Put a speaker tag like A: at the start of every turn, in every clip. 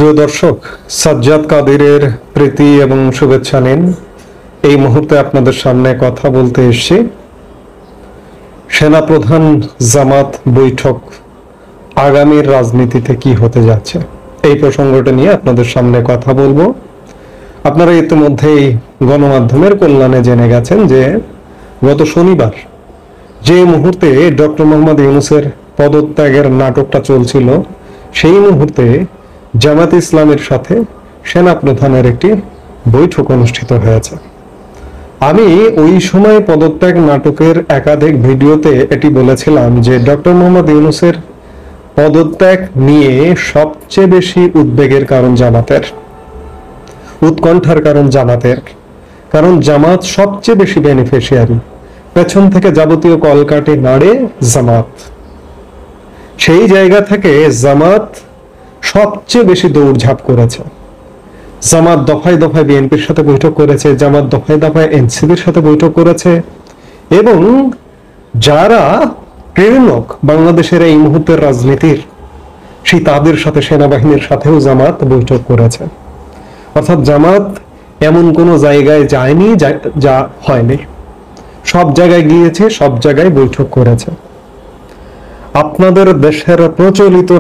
A: প্রিয় দর্শক, সাজ্জাদ কাদিরের প্রীতি এবং শুভেচ্ছা নিন। এই মুহূর্তে আপনাদের সামনে কথা বলতে এসেছি সেনাপ্রধান জামাত বৈঠক আগামীর রাজনীতিতে কি হতে যাচ্ছে এই প্রসঙ্গটা নিয়ে আপনাদের সামনে কথা বলবো। আপনারা ইতিমধ্যেই গণমাধ্যমের কল্যাণে জেনে গেছেন যে গত শনিবার যে মুহূর্তে ডক্টর মোহাম্মদ ইউনূসের পদত্যাগের নাটকটা চলছিল, সেই মুহূর্তে জামাত ইসলামের সাথে সেনাপ্রধানের একটি বৈঠক অনুষ্ঠিত হয়েছে। আমি ওই সময় পদত্যাগ নাটকের একাধিক ভিডিওতে এটি বলেছিলাম যে ডক্টর মোহাম্মদ ইউনূসের পদত্যাগ নিয়ে সবচেয়ে বেশি উদ্বেগের কারণ জামাতের, উৎকণ্ঠার কারণ জামাতের, কারণ জামাত সবচেয়ে বেশি বেনিফিশিয়ারি। পেছন থেকে যাবতীয় কলকাঠি নাড়ে জামাত। সেই জায়গা থেকে জামাত সবচেয়ে বেশি দৌড়ঝাঁপ করেছে। জামাত দফায় দফায় বিএনপির সাথে বৈঠক করেছে, জামাত দফায় দফায় এনসিপির সাথে বৈঠক করেছে, এবং যারা প্রেরণক বাংলাদেশের এই মুহূর্তের রাজনীতির, সেই তাদের সাথে সেনাবাহিনীর সাথেও জামাত বৈঠক করেছে। অর্থাৎ জামাত এমন কোনো জায়গায় যায়নি যা হয়নি, সব জায়গায় গিয়েছে, সব জায়গায় বৈঠক করেছে। আপনাদের দেশের প্রচলিত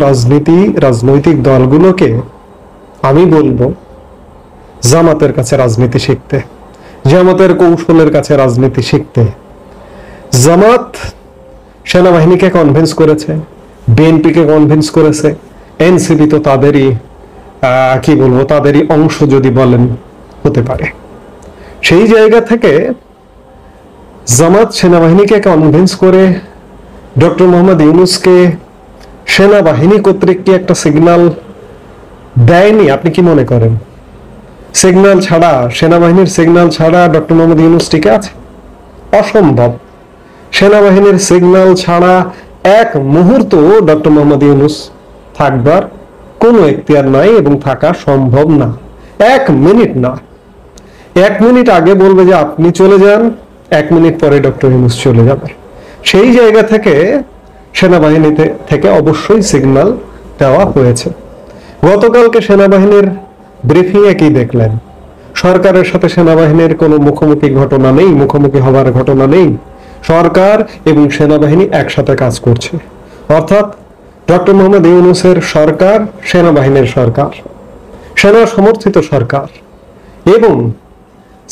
A: রাজনৈতিক দলগুলোকে আমি বলবো জামাতের কাছে রাজনীতি শিখতে, জামাতের কৌশলের কাছে রাজনীতি শিখতে। জামাত সেনাবাহিনীকে কনভিন্স করেছে, বিএনপিকে কনভিন্স করেছে, এনসিপি তো তাদেরই তাদেরই অংশ যদি বলেন হতে পারে। সেই জায়গা থেকে জামাত সেনাবাহিনীকে কনভিন্স করে ডক্টর মোহাম্মদ ইউনূসকে সেনাবাহিনী কর্তৃক কি একটা সিগন্যাল দেয়নি? আপনি কি মনে করেন? সিগন্যাল ছাড়া, সেনাবাহিনীর সিগন্যাল ছাড়া ডক্টর মোহাম্মদ ইউনূস টিকে আছে? অসম্ভব। সেনাবাহিনীর সিগন্যাল ছাড়া এক মুহূর্ত ডক্টর মোহাম্মদ ইউনূস থাকবার কোনো এখতিয়ার নাই এবং থাকা সম্ভব না। এক মিনিট না, 1 মিনিট আগে বলবে যে আপনি চলে যান, 1 মিনিট পরে ডক্টর ইউনূস চলে যাবে। সেই জায়গা থেকে সেনাবাহিনীতে থেকে অবশ্যই সিগন্যাল দেওয়া হয়েছে। গতকালকে সেনাবাহিনীর ব্রিফিং এ কি দেখলেন? সরকারের সাথে সেনাবাহিনীর কোনো মুখোমুখি ঘটনা নেই, মুখোমুখি হবার ঘটনা নেই। সরকার এবং সেনাবাহিনী একসাথে কাজ করছে। অর্থাৎ ডক্টর মোহাম্মদ ইউনূসের সরকার সেনাবাহিনীর সরকার, সেনা সমর্থিত সরকার এবং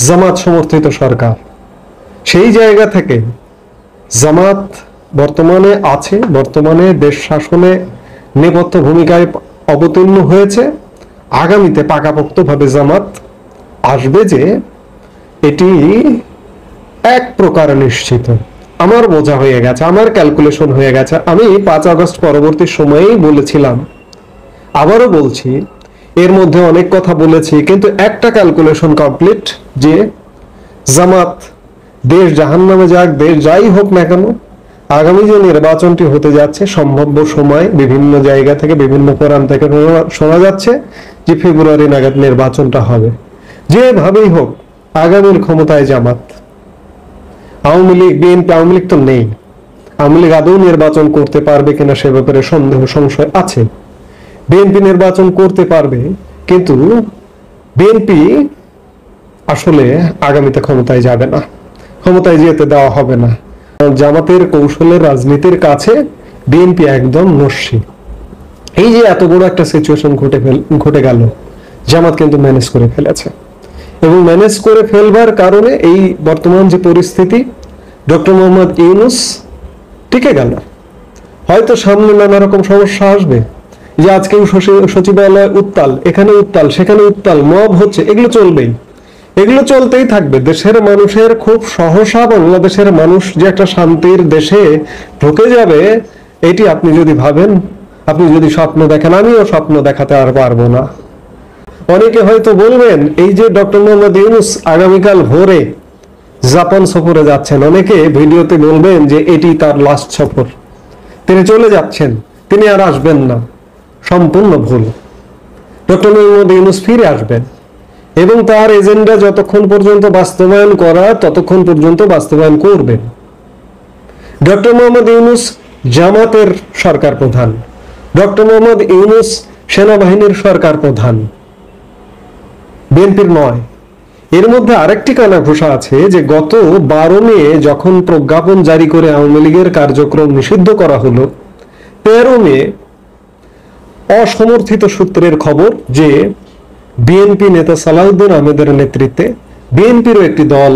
A: জামাত সমর্থিত সরকার। সেই জায়গা থেকে জামাত বর্তমানে দেশ শাসনে নেপথ্য ভূমিকায় অবতীর্ণ হয়েছে। আগামীতে পাকাপোক্তভাবে জামাত আসবে যে এটি এক প্রকার নিশ্চিত। আমার বোঝা হয়ে গেছে, আমার ক্যালকুলেশন হয়ে গেছে। আমি 5 আগস্ট পরবর্তী সময়েই বলেছিলাম, আবারও বলছি, এর মধ্যে অনেক কথা বলেছি, কিন্তু একটা ক্যালকুলেশন কমপ্লিট যে জামাত দেশ জাহান্নামে যাক, দেশ যাই হোক না কেন, আগামী যে নির্বাচনটি হতে যাচ্ছে, সম্ভাব্য সময় বিভিন্ন জায়গা থেকে, বিভিন্ন ফোরাম থেকে শোনা যাচ্ছে যে ফেব্রুয়ারি নাগাদ নির্বাচনটা হবে। যেভাবেই হোক আগামীর ক্ষমতায় জামাত। আওয়ামী লীগ, বিএনপি, আওয়ামী লীগ তো নেই। আওয়ামী লীগ আদৌ নির্বাচন করতে পারবে কিনা সে ব্যাপারে সন্দেহ সংশয় আছে। বিএনপি নির্বাচন করতে পারবে, কিন্তু বিএনপি আসলে আগামীতে ক্ষমতায় যাবে না, ক্ষমতায় যেতে দেওয়া হবে না। জামাতের কৌশলের রাজনীতির কাছে বিএনপি একদম নস্যি। এই যে এত বড় একটা সিচুয়েশন ঘটে গেল, জামাত কিন্তু ম্যানেজ করে ফেলেছে, এবং ম্যানেজ করে ফেলবার কারণে এই বর্তমান যে পরিস্থিতি, ডক্টর মোহাম্মদ ইউনূস টিকে গেল। হয়তো সামনে নানা রকম সমস্যা আসবে, যে আজকেও সচিবালয় উত্তাল, এখানে উত্তাল, সেখানে উত্তাল, মব হচ্ছে, এগুলো চলবেই, এগুলো চলতেই থাকবে। দেশের মানুষের খুব সহসা বাংলাদেশের মানুষ যে একটা শান্তির দেশে ঢুকে যাবে, এটি আপনি যদি ভাবেন, আপনি যদি স্বপ্ন দেখেন, আমিও স্বপ্ন দেখাতে আর পারবো না। অনেকে হয়তো বলবেন, এই যে ডক্টর মোহাম্মদ ইউনূস আগামীকাল ভোরে জাপান সফরে যাচ্ছেন, অনেকে ভিডিওতে বলবেন যে এটি তার লাস্ট সফর, তিনি চলে যাচ্ছেন, তিনি আর আসবেন না। সম্পূর্ণ ভুল। ডক্টর মোহাম্মদ ইউনূস ফিরে আসবেন এবং তার এজেন্ডা যতক্ষণ পর্যন্ত বাস্তবায়ন করা, ততক্ষণ পর্যন্ত বাস্তবায়ন করবেন। ডক্টর মোহাম্মদ ইউনূস জামাতের সরকার প্রধান, ডক্টর মোহাম্মদ ইউনূস সেনাবাহিনীর সরকার প্রধান, বিএনপির নয়। এর মধ্যে আরেকটি কানাঘুষা আছে যে গত 12 মে যখন প্রজ্ঞাপন জারি করে আওয়ামী লীগের কার্যক্রম নিষিদ্ধ করা হলো, 13 মে অসমর্থিত সূত্রের খবর যে বিএনপি নেতা সালাউদ্দিন আহমেদের নেতৃত্বে বিএনপিরও একটি দল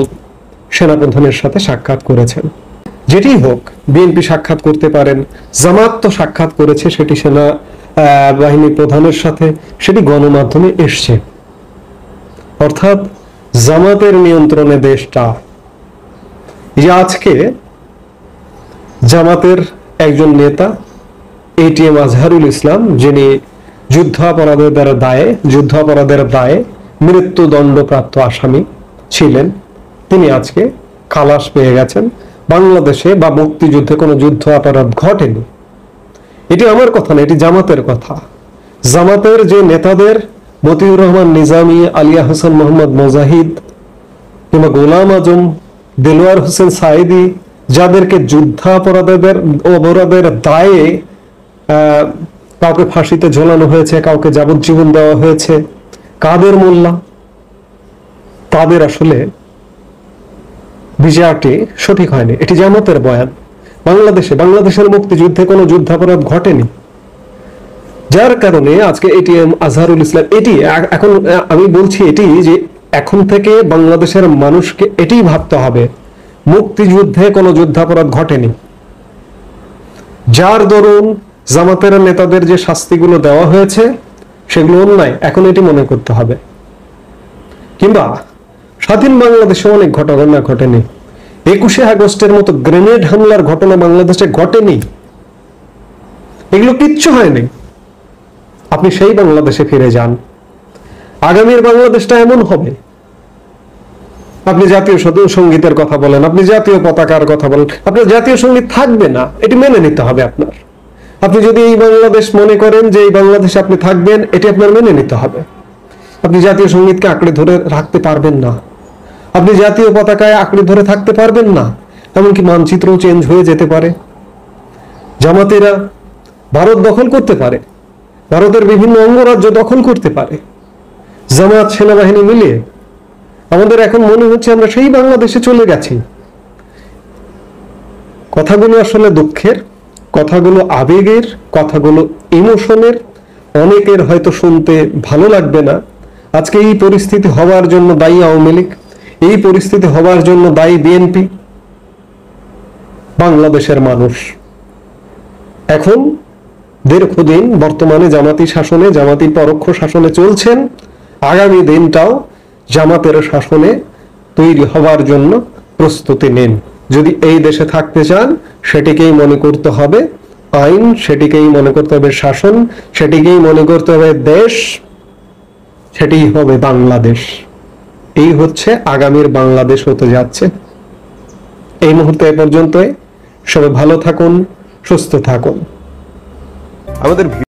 A: সেনাপ্রধানের সাথে সাক্ষাৎ করেছেন। যেটি হোক, বিএনপি সাক্ষাৎ করতে পারেন, জামাত তো সাক্ষাৎ করেছে, সেটি সেনা বাহিনী প্রধানের সাথে, সেটি গণমাধ্যমে এসছে। অর্থাৎ জামাতের নিয়ন্ত্রণে দেশটা। যে আজকে জামাতের একজন নেতা এটিএম আজহারুল ইসলাম, যিনি যুদ্ধাপরাধের দায়ে মৃত্যুদণ্ডপ্রাপ্ত আসামি ছিলেন, তিনি আজকে খালাস পেয়ে গেছেন। বাংলাদেশে বা মুক্তিযুদ্ধে কোনো যুদ্ধ অপরাধ ঘটেনি। এটি আমার কথা না, এটি জামাতের কথা। জামাতের যে নেতাদের মতিউর রহমান নিজামী, আলিয়া হোসেন মোহাম্মদ মুজাহিদ কিংবা গোলাম আজম, দেলোয়ার হোসেন সাইদি, যাদেরকে যুদ্ধাপরাধের দায়ে কাউকে ফাঁসিতে ঝোলানো হয়েছে, কাউকে যাবজ্জীবন দেওয়া হয়েছে, কাদের মোল্লা, তাদের আসলে বিচারটি সঠিক হয়নি। এটি জামাতের বয়ান। বাংলাদেশের মুক্তিযুদ্ধে কোনো যুদ্ধাপরাধ ঘটেনি, যার কারণে আজকে এটিএম আজহারুল ইসলাম, এটি এখন আমি বলছি এটি যে এখন থেকে বাংলাদেশের মানুষকে এটি ভাবতে হবে, মুক্তিযুদ্ধে কোনো যুদ্ধাপরাধ ঘটেনি। যার দরুন জামাতের নেতাদের যে শাস্তিগুলো দেওয়া হয়েছে সেগুলো অন্যায়, এখন এটি মনে করতে হবে। কিংবা স্বাধীন বাংলাদেশে অনেক ঘটনা ঘটেনি। 21শে আগস্টের মতো গ্রেনেড হামলার ঘটনা বাংলাদেশে ঘটেনি, এগুলো কিচ্ছু হয়নি। আপনি সেই বাংলাদেশে ফিরে যান, আগামীর বাংলাদেশটা এমন হবে। আপনি জাতীয় সঙ্গীতের কথা বলেন, আপনি জাতীয় পতাকার কথা বলেন, আপনার জাতীয় সঙ্গীত থাকবে না, এটি মেনে নিতে হবে আপনার। আপনি যদি এই বাংলাদেশ মনে করেন যে এই বাংলাদেশে আপনি থাকবেন, এটি আপনার মেনে নিতে হবে। আপনি জাতীয় সঙ্গীতকে আঁকড়ে ধরে রাখতে পারবেন না, আপনি জাতীয় পতাকায় আঁকড়ে ধরে থাকতে পারবেন না, এমনকি মানচিত্রও চেঞ্জ হয়ে যেতে পারে। জামাতেরা ভারত দখল করতে পারে, ভারতের বিভিন্ন অঙ্গরাজ্য দখল করতে পারে। জামাত সেনাবাহিনী মিলিয়ে আমাদের এখন মনে হচ্ছে আমরা সেই বাংলাদেশে চলে গেছি। কথাগুলো আসলে দুঃখের, কথাগুলো আবেগের, কথাগুলো ইমোশনের। অনেকের হয়তো শুনতে ভালো লাগবে না। আজকে এই পরিস্থিতি হওয়ার জন্য দায়ী আওয়ামী লীগ, এই পরিস্থিতি হওয়ার জন্য দায়ী বিএনপি। বাংলাদেশের মানুষ এখন দীর্ঘদিন বর্তমানে জামাতি শাসনে, জামাতি পরোক্ষ শাসনে চলছেন। আগামী দিনটাও জামাতের শাসনে তৈরি হওয়ার জন্য প্রস্তুতি নিন। যদি এই দেশে থাকতে চান, সেটিকেই মনে করতে হবে আইন, সেটিকেই মনে করতে হবে শাসন, সেটিকেই মনে করতে হবে দেশ, সেটিই হবে বাংলাদেশ। এই হচ্ছে আগামীর বাংলাদেশ হতে যাচ্ছে। এই মুহূর্তে এ পর্যন্তই। সবাই ভালো থাকুন, সুস্থ থাকুন। আমাদের